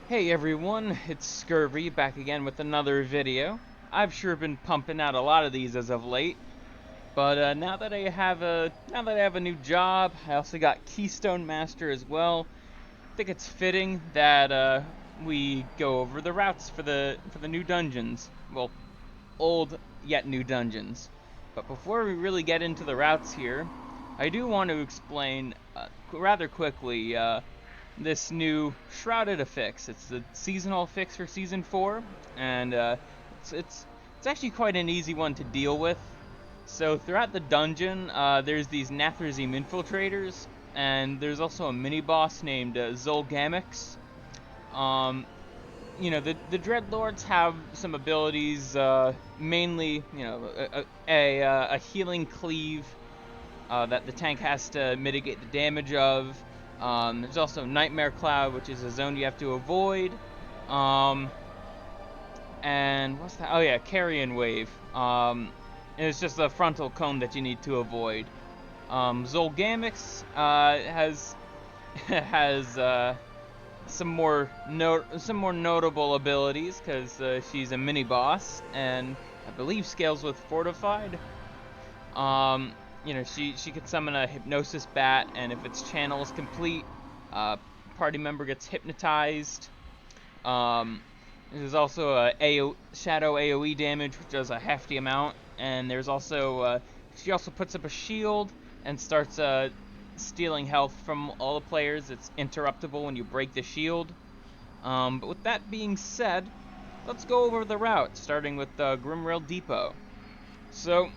Hey everyone, it's Scurvy back again with another video. I've sure been pumping out a lot of these as of late, but now that I have a new job, I also got Keystone Master as well. I think it's fitting that we go over the routes for the new dungeons. Well, old yet new dungeons. But before we really get into the routes here, I do want to explain rather quickly this new Shrouded affix. It's the seasonal fix for Season 4, and it's actually quite an easy one to deal with. So throughout the dungeon, there's these Nathrazim infiltrators, and there's also a mini-boss named Zolgamix. Um, the Dreadlords have some abilities, mainly, a healing cleave that the tank has to mitigate the damage of. There's also Nightmare Cloud, which is a zone you have to avoid. And what's that? Oh yeah, Carrion Wave. It's just a frontal cone that you need to avoid. Zolgamix has has some more notable abilities because she's a mini boss and I believe scales with Fortified. She could summon a Hypnosis Bat, and if its channel is complete, party member gets hypnotized. There's also a Shadow AoE damage, which does a hefty amount, and there's also she also puts up a shield and starts stealing health from all the players. It's interruptible when you break the shield. But with that being said, let's go over the route, starting with Grimrail Depot. So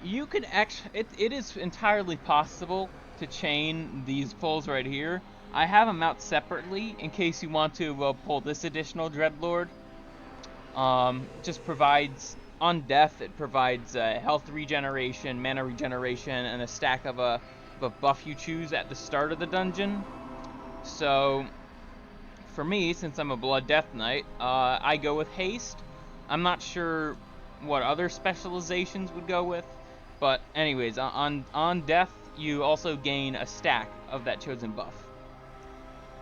you could actually, it is entirely possible to chain these pulls right here. I have them out separately in case you want to pull this additional Dreadlord. Just provides, on death, it provides health regeneration, mana regeneration, and a stack of a buff you choose at the start of the dungeon. So, for me, since I'm a Blood Death Knight, I go with Haste. I'm not sure what other specializations would go with, but anyways, on death, you also gain a stack of that chosen buff.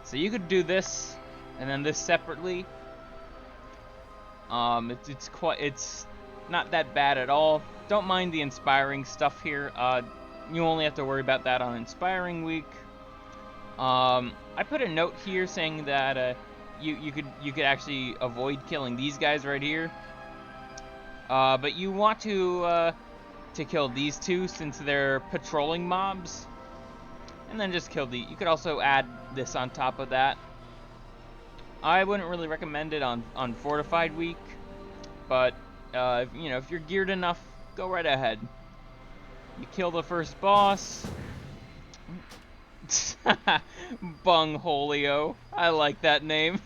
So you could do this, and then this separately. It's not that bad at all. Don't mind the inspiring stuff here. You only have to worry about that on Inspiring Week. I put a note here saying that you could actually avoid killing these guys right here. But you want to kill these two since they're patrolling mobs, and then just kill you could also add this on top of that. I wouldn't really recommend it on Fortified Week, but if you're geared enough, go right ahead. You kill the first boss. Bungholio. I like that name.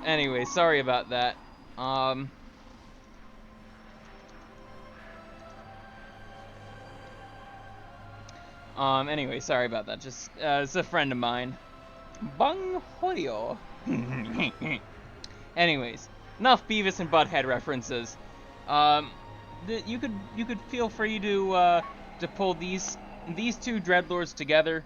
Anyway, sorry about that. Anyway, sorry about that. Just, it's a friend of mine. Bungholio. Anyways, enough Beavis and Butthead references. You could feel free to pull these two Dreadlords together.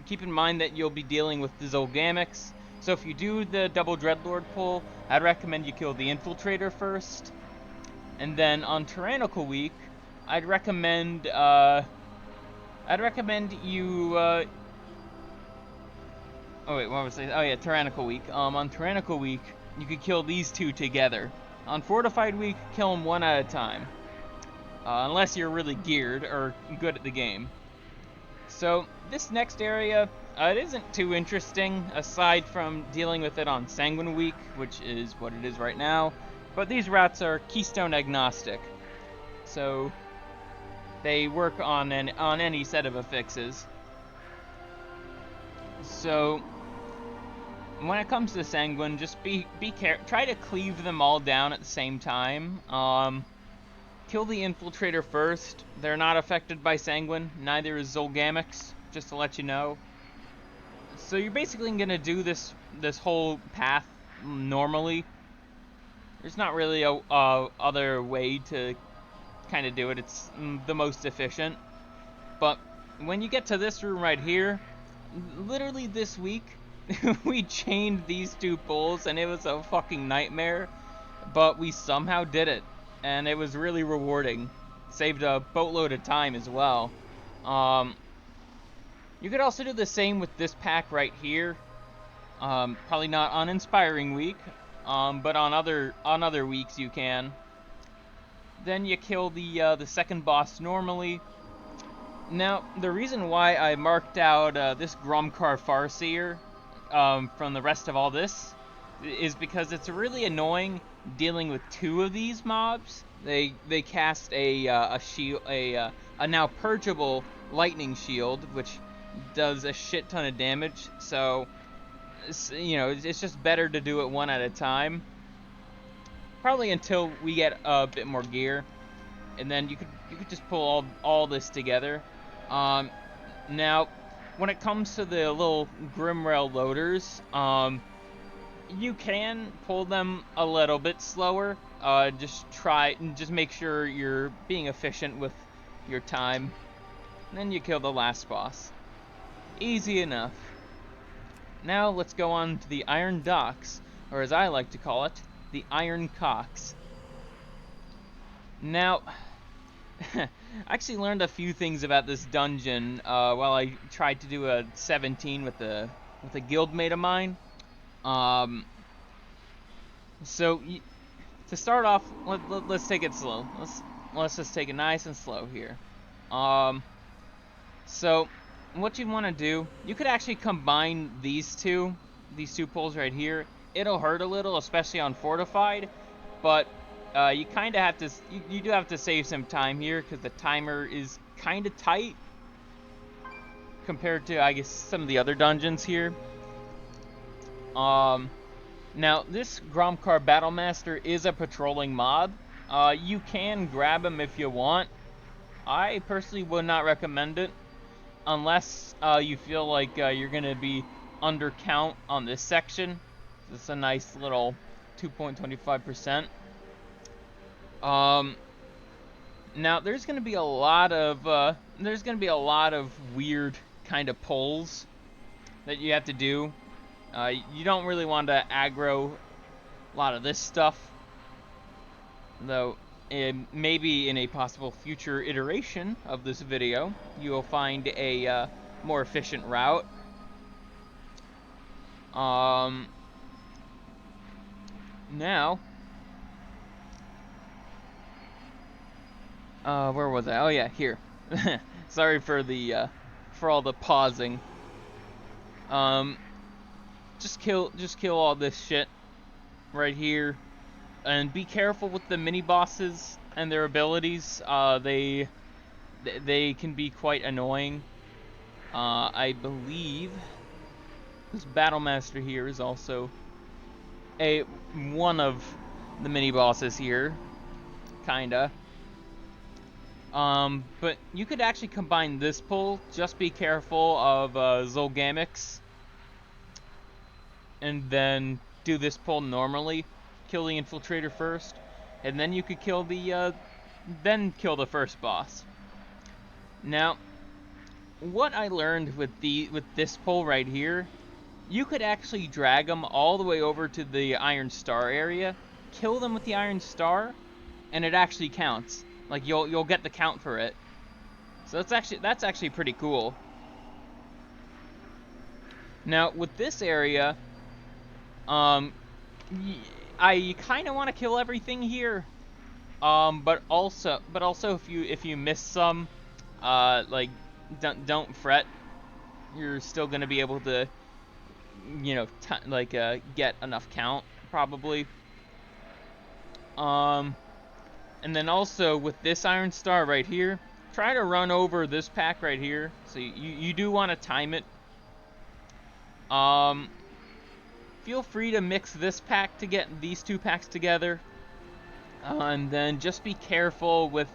Keep in mind that you'll be dealing with the Zolgamix. So if you do the double Dreadlord pull, I'd recommend you kill the Infiltrator first. And then on Tyrannical Week, I'd recommend you, oh wait, what was I saying? Oh yeah, Tyrannical Week. On Tyrannical Week, you could kill these two together. On Fortified Week, kill them one at a time. Unless you're really geared or good at the game. So, this next area, it isn't too interesting, aside from dealing with it on Sanguine Week, which is what it is right now. But these routes are keystone agnostic. So, they work on any set of affixes. So, when it comes to Sanguine, just be careful. Try to cleave them all down at the same time. Kill the Infiltrator first. They're not affected by Sanguine. Neither is Zolgamix, just to let you know. So you're basically gonna do this whole path normally. There's not really a other way to kind of do it. It's the most efficient. But when you get to this room right here, literally this week, we chained these 2 pulls, and it was a fucking nightmare, but we somehow did it, and it was really rewarding. Saved a boatload of time as well. You could also do the same with this pack right here. Probably not on Inspiring Week, but on other weeks you can. Then you kill the second boss normally. Now, the reason why I marked out this Gromkar Farseer from the rest of all this is because it's really annoying dealing with 2 of these mobs. They cast a shield, a now purgeable lightning shield, which does a shit ton of damage. So, you know, it's just better to do it one at a time. Probably until we get a bit more gear, and then you could just pull all this together. Now, when it comes to the little Grimrail loaders, you can pull them a little bit slower. Just make sure you're being efficient with your time. And then you kill the last boss. Easy enough. Now let's go on to the Iron Docks, or as I like to call it, the Iron Cocks. Now, I actually learned a few things about this dungeon while I tried to do a 17 with a guildmate of mine. So to start off, let's take it slow. Let's just take it nice and slow here. So what you want to do, you could actually combine these two pulls right here. It'll hurt a little, especially on fortified, but you kind of have to. You do have to save some time here because the timer is kind of tight compared to, I guess, some of the other dungeons here. Now this Gromkar Battlemaster is a patrolling mob. You can grab him if you want. I personally would not recommend it unless you feel like you're gonna be under count on this section. It's a nice little 2.25%. Now there's gonna be a lot of weird kind of pulls that you have to do. You don't really want to aggro a lot of this stuff, though. Maybe in a possible future iteration of this video, you will find a more efficient route. Now, where was I? Oh yeah, here. Sorry for all the pausing. Just kill all this shit right here, and be careful with the mini bosses and their abilities. They can be quite annoying. I believe this Battlemaster here is also one of the mini bosses here, kinda. But you could actually combine this pull. Just be careful of Zolgamix, and then do this pull normally. Kill the Infiltrator first, and then you could kill the first boss. Now, what I learned with this pull right here, you could actually drag them all the way over to the Iron Star area, kill them with the Iron Star, and it actually counts. Like you'll get the count for it. So that's actually pretty cool. Now with this area, I kind of want to kill everything here, but also if you miss some, like don't fret. You're still gonna be able to, you know, get enough count probably. And then also with this Iron Star right here, try to run over this pack right here. So you do want to time it. Feel free to mix this pack to get these 2 packs together, and then just be careful when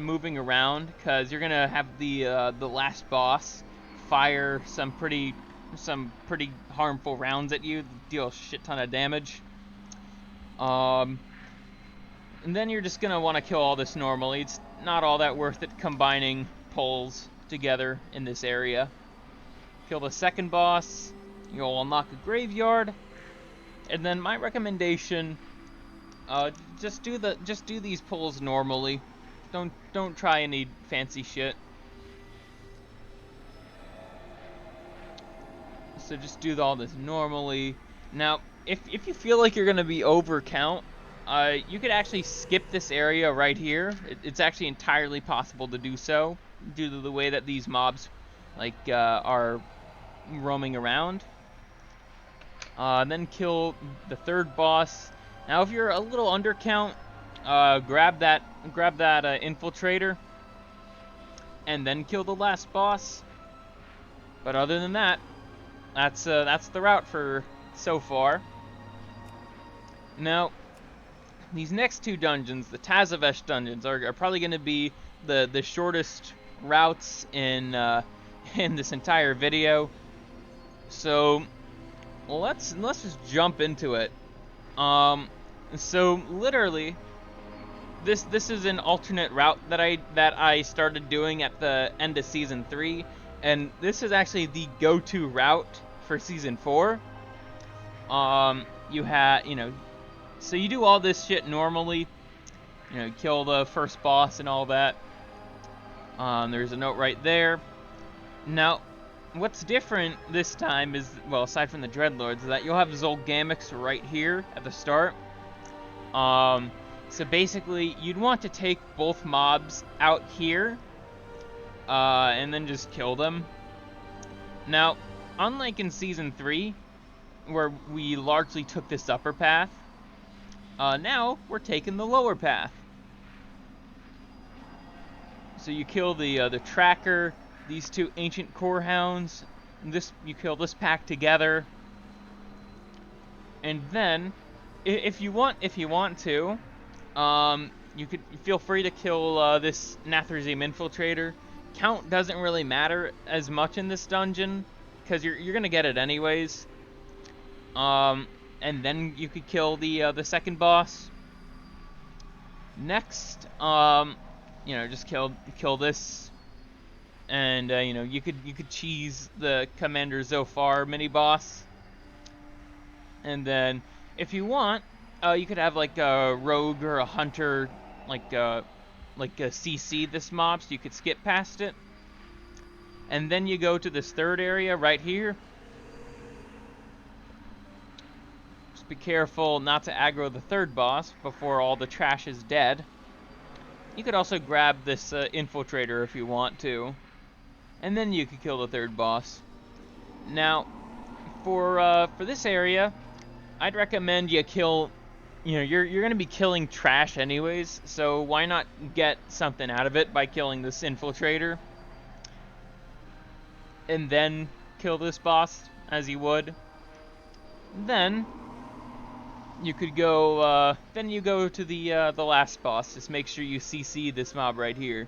moving around, because you're gonna have the last boss fire some pretty harmful rounds at you, deal a shit ton of damage. And then you're just gonna want to kill all this normally. It's not all that worth it combining pulls together in this area. kill the second boss, you'll unlock a graveyard, and then my recommendation, just do these pulls normally. Don't try any fancy shit. So just do all this normally. Now, if you feel like you're gonna be over count, you could actually skip this area right here. It's actually entirely possible to do so due to the way that these mobs are roaming around. Then kill the third boss. Now, if you're a little undercount, grab that infiltrator, and then kill the last boss. But other than that, that's the route for so far. Now, these next two dungeons, the Tazavesh dungeons, are probably going to be the shortest routes in this entire video. So let's just jump into it. So literally, this is an alternate route that I started doing at the end of season 3, and this is actually the go-to route for season 4. So you do all this shit normally. Kill the first boss and all that. There's a note right there. Now, what's different this time is, well, aside from the Dreadlords, is that you'll have Zolgamix right here at the start. So basically, you'd want to take both mobs out here, and then just kill them. Now, unlike in Season 3, where we largely took this upper path, now we're taking the lower path. So you kill the tracker, these two ancient core hounds, you kill this pack together, and then if you want to, you could feel free to kill this Nathrazim infiltrator. Count doesn't really matter as much in this dungeon because you're gonna get it anyways. And then you could kill the second boss. Next, just kill this, and you could cheese the Commander Zophar mini boss. And then if you want, you could have like a rogue or a hunter, like a CC this mob, so you could skip past it. And then you go to this third area right here. Just be careful not to aggro the third boss before all the trash is dead. You could also grab this infiltrator if you want to, and then you could kill the third boss. Now, for this area, I'd recommend you kill. You're gonna be killing trash anyways, so why not get something out of it by killing this infiltrator, and then kill this boss as you would. Then you could go. Then you go to the last boss. Just make sure you CC this mob right here.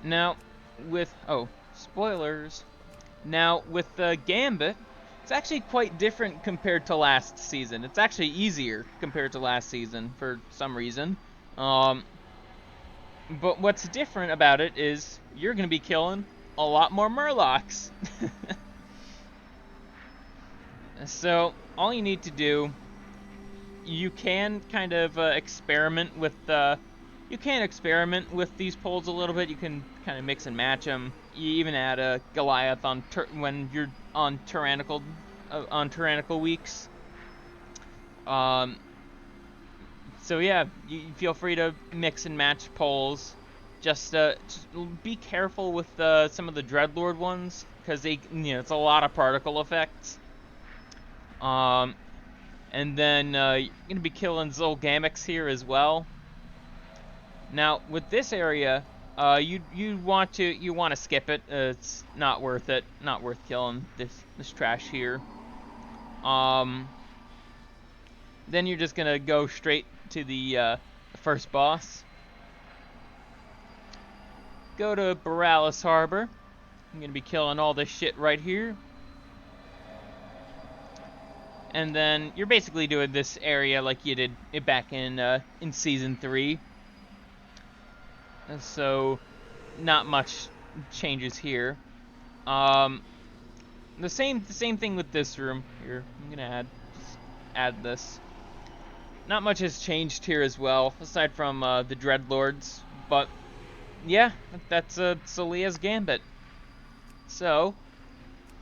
Now, spoilers. Now with Gambit, it's actually quite different compared to last season. It's actually easier compared to last season for some reason. But what's different about it is you're going to be killing a lot more Murlocs. So all you need to do, you can kind of experiment with these pulls a little bit. You can kind of mix and match them. You even add a Goliath when you're on tyrannical weeks. So yeah, you feel free to mix and match pulls. Just be careful with some of the Dreadlord ones, because it's a lot of particle effects. And then you're gonna be killing Zolgamix here as well. Now with this area, you want to skip it. It's not worth it. Not worth killing this trash here. Then you're just gonna go straight to the first boss. Go to Borealis Harbor. I'm gonna be killing all this shit right here. And then you're basically doing this area like you did it back in Season 3. And so, not much changes here. The same thing with this room here. I'm gonna add this. Not much has changed here as well, aside from the Dreadlords. But yeah, that's Salia's Gambit. So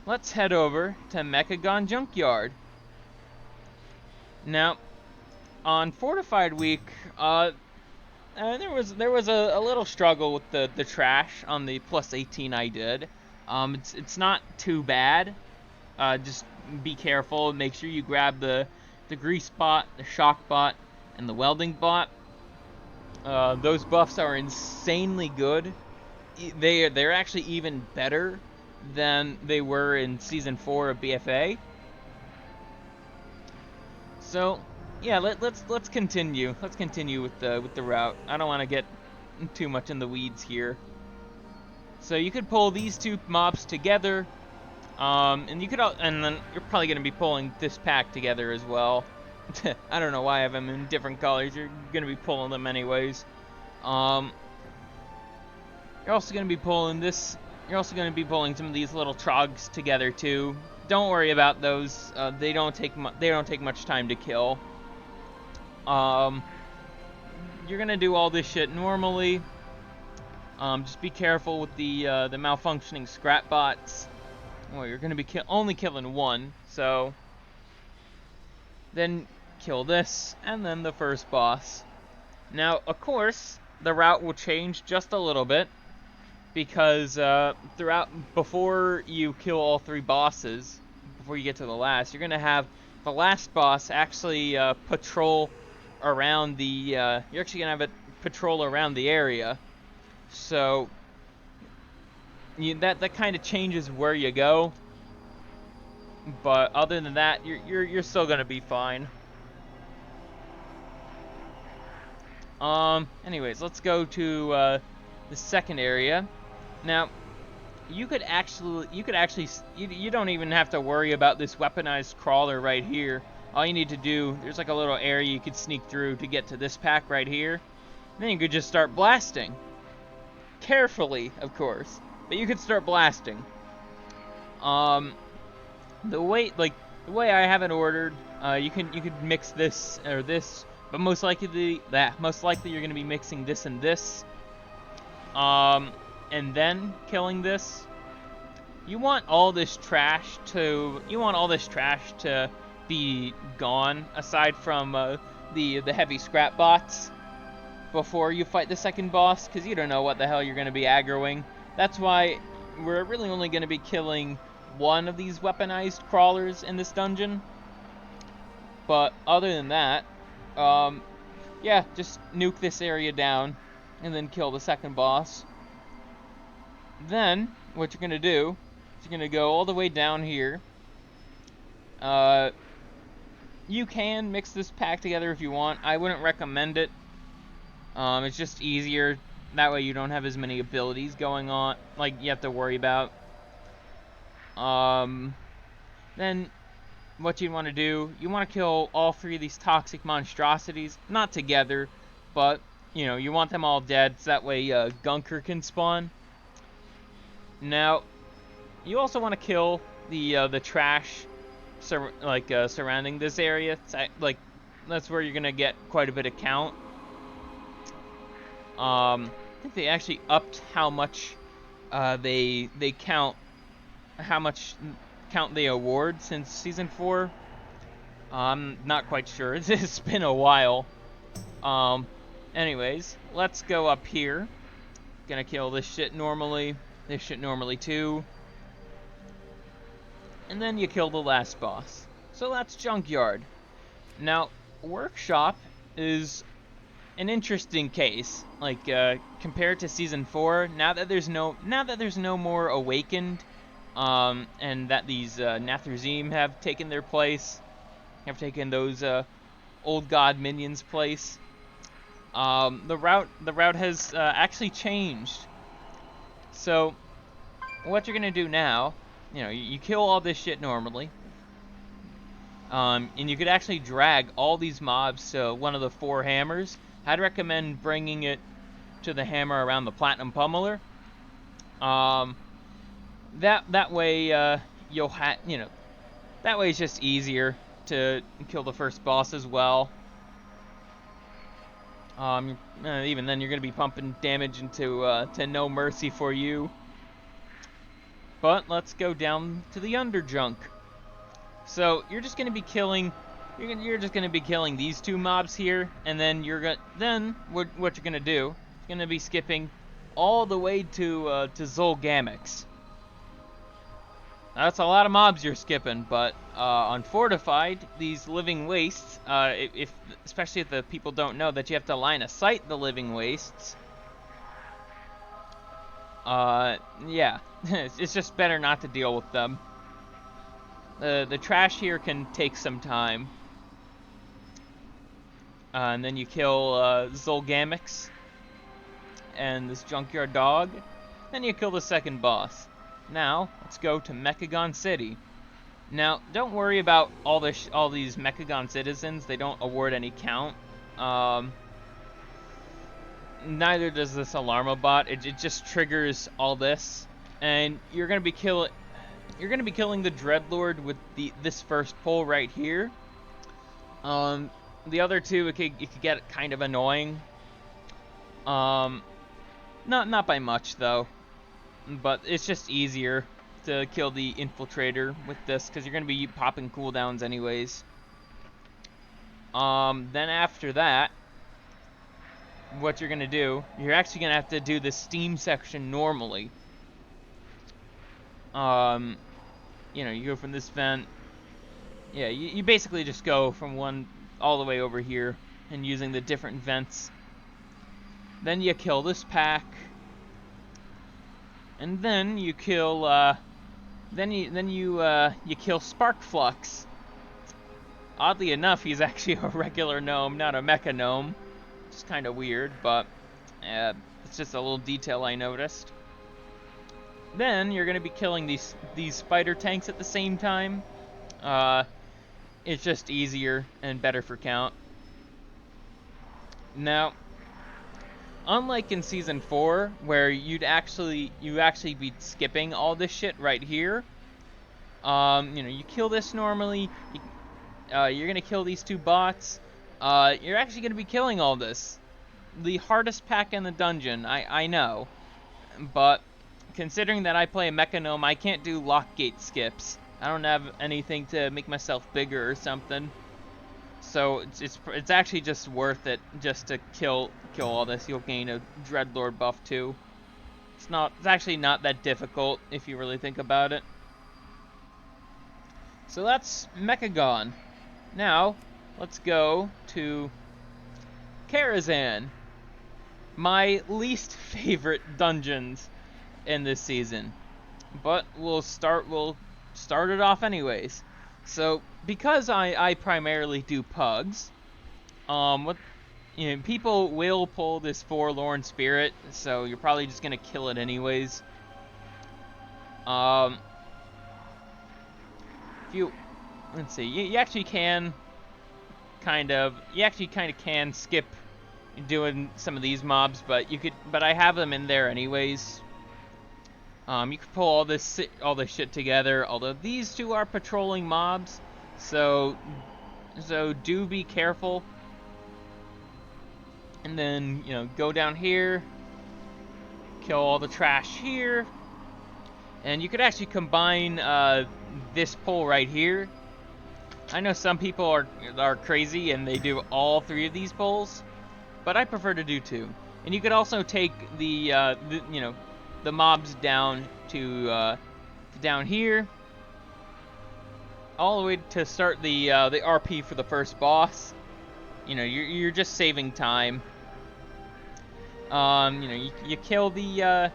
let's head over to Mechagon Junkyard. Now, on Fortified Week, there was a little struggle with the trash on the plus 18 I did. It's not too bad. Just be careful. Make sure you grab the grease bot, the shock bot, and the welding bot. Those buffs are insanely good. They're actually even better than they were in Season 4 of BFA. So yeah, let's continue. Let's continue with the route. I don't want to get too much in the weeds here. So you could pull these two mobs together, and then you're probably gonna be pulling this pack together as well. I don't know why I have them in different colors. You're gonna be pulling them anyways. You're also gonna be pulling this. You're also gonna be pulling some of these little trogs together too. Don't worry about those. They don't take much time to kill. You're gonna do all this shit normally. Just be careful with the malfunctioning scrap bots. Well, you're gonna be only killing one, so then kill this, and then the first boss. Now, of course, the route will change just a little bit, because before you kill all three bosses, before you get to the last, you're gonna have the last boss actually patrol around the. You're actually gonna have it patrol around the area, so that kind of changes where you go. But other than that, you're still gonna be fine. Anyways, let's go to the second area. Now, you don't even have to worry about this weaponized crawler right here. All you need to do, there's like a little area you could sneak through to get to this pack right here. Then you could just start blasting. Carefully, of course, but you could start blasting. The way I have it ordered, you could mix this or this, but most likely you're gonna be mixing this and this. And then killing this. You want all this trash to be gone, aside from the heavy scrap bots, before you fight the second boss, because you don't know what the hell you're going to be aggroing. That's why we're really only going to be killing one of these weaponized crawlers in this dungeon. But other than that, yeah, just nuke this area down and then kill the second boss. Then, what you're going to do is you're going to go all the way down here. You can mix this pack together if you want. I wouldn't recommend it. It's just easier. That way you don't have as many abilities going on, like, you have to worry about. Then, what you want to do, you want to kill all three of these toxic monstrosities. Not together, but, you want them all dead, so that way Gunker can spawn. Now, you also want to kill the trash surrounding this area. That's where you're gonna get quite a bit of count. I think they actually upped how much they count, how much count they award since Season 4. I'm not quite sure. It's been a while. Anyways, let's go up here. Gonna kill this shit normally. This shit normally too. And then you kill the last boss. So that's Junkyard. Now, Workshop is an interesting case. Compared to Season 4, now that there's no more Awakened, and that these Nathrezim have taken their place, have taken those old god minions' place. The route has actually changed. So, what you're gonna do now, you kill all this shit normally, and you could actually drag all these mobs to one of the 4 hammers. I'd recommend bringing it to the hammer around the Platinum Pummeler. Um, that way you'll that way it's just easier to kill the first boss as well. Even then, you're gonna be pumping damage into to no mercy for you. But let's go down to the Underjunk. So you're just gonna be killing, you're just gonna be killing these two mobs here, and then what you're gonna do? You're gonna be skipping all the way to Zolgamix. That's a lot of mobs you're skipping, but on Fortified, these living wastes, especially if the people don't know that you have to line of sight the living wastes, yeah, it's just better not to deal with them. The trash here can take some time. And then you kill Zolgamix and this Junkyard dog. Then you kill the second boss. Now, let's go to Mechagon City. Now, don't worry about all these Mechagon citizens. They don't award any count. Neither does this Alarmobot. It just triggers all this, and you're gonna be killing the Dreadlord with this first pull right here. The other two, it could get kind of annoying. Not by much though. But it's just easier to kill the Infiltrator with this, because you're going to be popping cooldowns anyways. Then after that, what you're going to do, you're actually going to have to do the Steam section normally. You go from this vent. Yeah, you basically just go from one all the way over here, and using the different vents. Then you kill this pack. And then you kill, you kill Sparkflux. Oddly enough, he's actually a regular gnome, not a mecha gnome. It's kind of weird, but it's just a little detail I noticed. Then you're gonna be killing these spider tanks at the same time. It's just easier and better for count. Now, unlike in Season 4, where you actually be skipping all this shit right here, you kill this normally, you're gonna kill these two bots, you're actually gonna be killing all this. The hardest pack in the dungeon, I know, but considering that I play a Mecha Gnome, I can't do lockgate skips. I don't have anything to make myself bigger or something. So it's actually just worth it just to kill all this. You'll gain a Dreadlord buff too. It's actually not that difficult if you really think about it. So that's Mechagon. Now let's go to Karazhan, my least favorite dungeons in this season. But we'll start it off anyways. So, because I primarily do pugs, people will pull this Forlorn Spirit, so you're probably just gonna kill it anyways. Let's see, you actually kind of can skip doing some of these mobs, but I have them in there anyways. You can pull all this shit together, although these two are patrolling mobs, so do be careful. And then, go down here, kill all the trash here, and you could actually combine this pull right here. I know some people are crazy and they do all three of these pulls, but I prefer to do two. And you could also take the mobs down to down here, all the way to start the RP for the first boss. You're just saving time. You kill the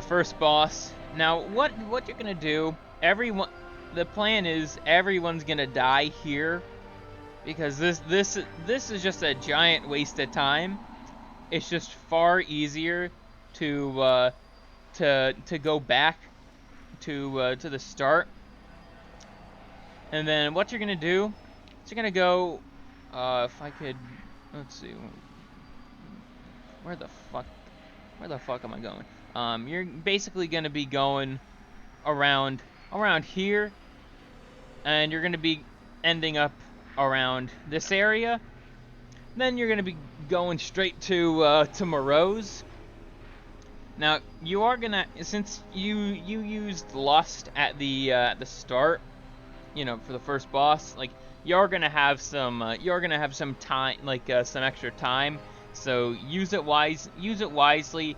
first boss. Now, what you're gonna do? The plan is everyone's gonna die here, because this is just a giant waste of time. It's just far easier to go back to the start. And then what you're gonna do is you're gonna go, if I could, let's see, where the fuck am I going? You're basically going to be going around here, and you're going to be ending up around this area. Then you're going to be going straight to Moreau's. Now you are gonna, since you used Lust at the start, you know, for the first boss, like you're gonna have some time, like some extra time. So use it wisely,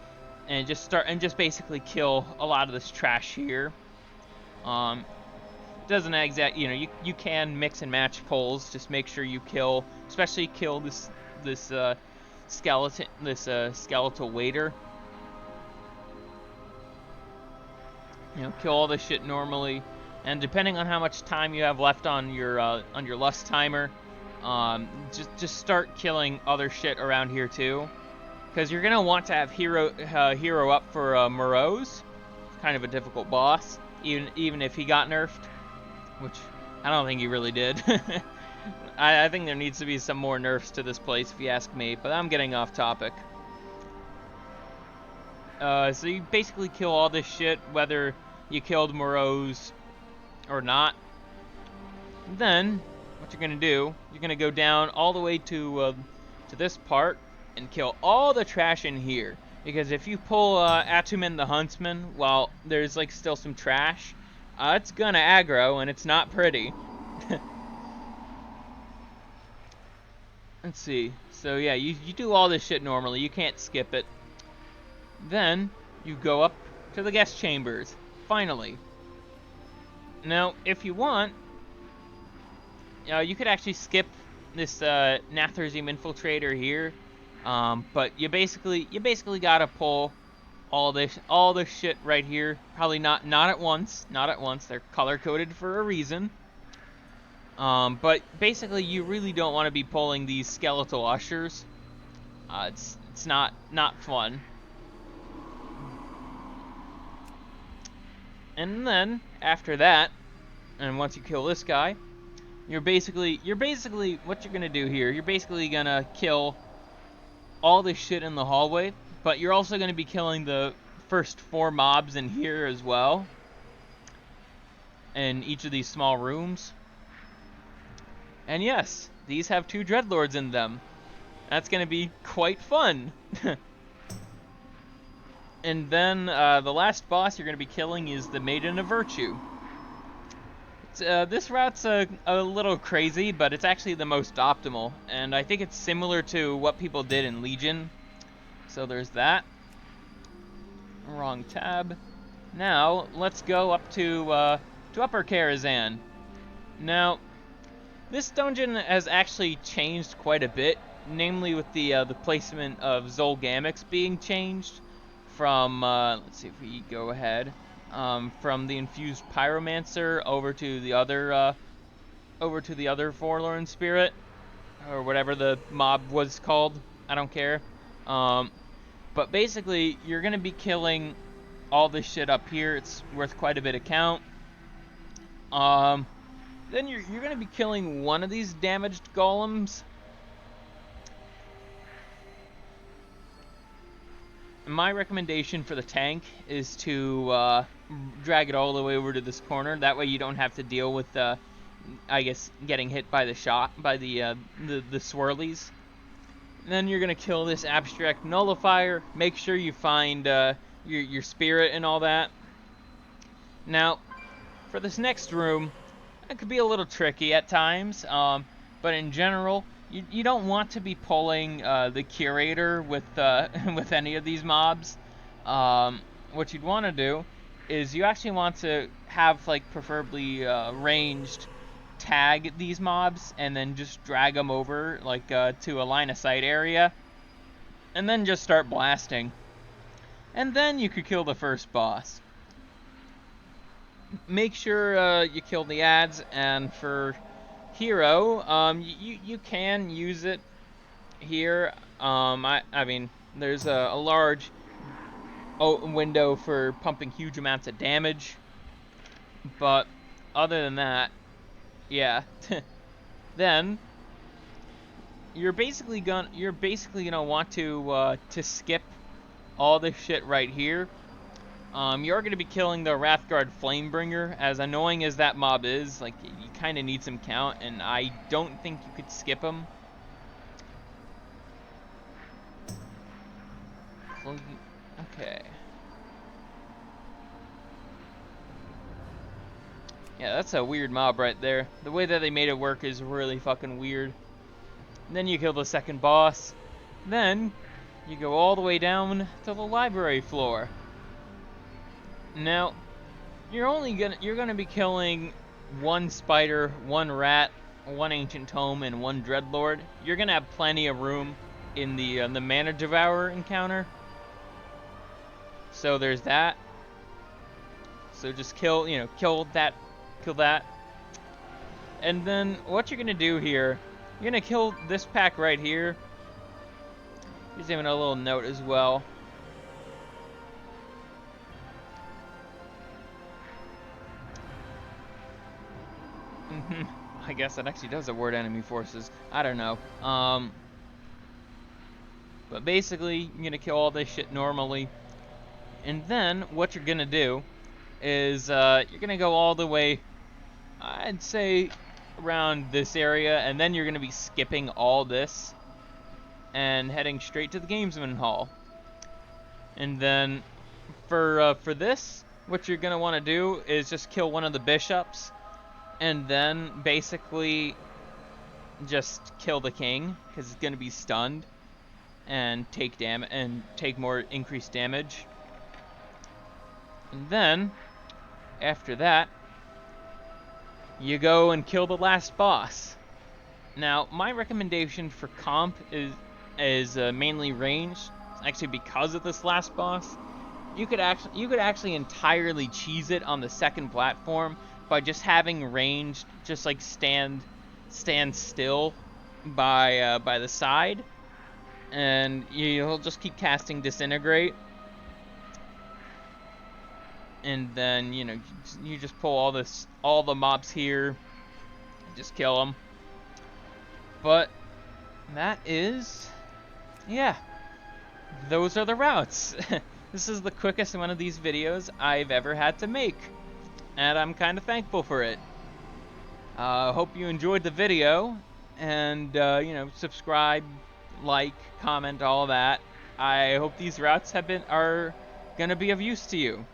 and just basically kill a lot of this trash here. Doesn't exact, you know, you can mix and match pulls. Just make sure you kill, especially kill this skeleton, this skeletal waiter. You know, kill all this shit normally, and depending on how much time you have left on your Lust timer, just start killing other shit around here too, because you're gonna want to have hero up for Moreau's. Kind of a difficult boss, even if he got nerfed, which I don't think he really did. I think there needs to be some more nerfs to this place, if you ask me, but I'm getting off topic. So you basically kill all this shit, whether you killed Moreau's or not. Then, what you're gonna do, you're gonna go down all the way to this part and kill all the trash in here. Because if you pull Atumen the Huntsman while there's like still some trash, it's gonna aggro and it's not pretty. Let's see. So yeah, you do all this shit normally. You can't skip it. Then you go up to the guest chambers. Finally. Now, if you want, you could actually skip this Natharzim infiltrator here, but you basically gotta pull all this shit right here. Probably not at once. Not at once. They're color coded for a reason. But basically, you really don't want to be pulling these skeletal ushers. It's not fun. And then after that, and once you kill this guy, you're basically what you're gonna do here. You're basically gonna kill all this shit in the hallway, but you're also gonna be killing the first 4 mobs in here as well, in each of these small rooms. And yes, these have 2 Dreadlords in them. That's gonna be quite fun. And then the last boss you're going to be killing is the Maiden of Virtue. This route's a little crazy, but it's actually the most optimal. And I think it's similar to what people did in Legion. So there's that. Wrong tab. Now, let's go up to Upper Karazhan. Now, this dungeon has actually changed quite a bit. Namely with the placement of Zolgamix being changed. From, let's see if we go ahead, from the infused pyromancer over to the other forlorn spirit, or whatever the mob was called. I don't care. But basically, you're gonna be killing all this shit up here. It's worth quite a bit of count. Then you're gonna be killing one of these damaged golems. My recommendation for the tank is to drag it all the way over to this corner. That way you don't have to deal with, I guess, getting hit by the swirlies. And then you're gonna kill this abstract nullifier. Make sure you find your spirit and all that. Now, for this next room, it could be a little tricky at times, but in general, you don't want to be pulling the curator with with any of these mobs. What you'd want to do is you actually want to have, like, preferably ranged tag these mobs and then just drag them over, like, to a line of sight area, and then just start blasting. And then you could kill the first boss. Make sure you kill the ads, and for hero, you can use it here. I mean, there's a large window for pumping huge amounts of damage, but other than that, yeah. Then you're basically gonna want to skip all this shit right here, You're going to be killing the Wrathguard Flamebringer. As annoying as that mob is, like, you kind of need some count, and I don't think you could skip him. Okay. Yeah, that's a weird mob right there. The way that they made it work is really fucking weird. And then you kill the second boss. Then you go all the way down to the library floor. Now, you're gonna be killing one spider, one rat, one ancient tome, and one dreadlord. You're gonna have plenty of room in the Mana Devourer encounter. So there's that. So just kill that. And then what you're gonna do here, you're gonna kill this pack right here. Here's even a little note as well. I guess that actually does award enemy forces. I don't know. But basically, you're gonna kill all this shit normally. And then what you're gonna do is you're gonna go all the way, I'd say, around this area, and then you're gonna be skipping all this and heading straight to the Gamesman Hall. And then for this, what you're gonna want to do is just kill one of the bishops, and then basically just kill the king, because it's gonna be stunned and take more increased damage. And then after that, you go and kill the last boss. Now, my recommendation for comp is mainly range, actually because of this last boss. You could actually entirely cheese it on the second platform by just having range, just like stand still by the side, and you'll just keep casting Disintegrate. And then, you just pull all the mobs here, just kill them. But that is, yeah, those are the routes. This is the quickest one of these videos I've ever had to make, and I'm kind of thankful for it. Hope you enjoyed the video, and subscribe, like, comment, all that. I hope these routes are gonna be of use to you.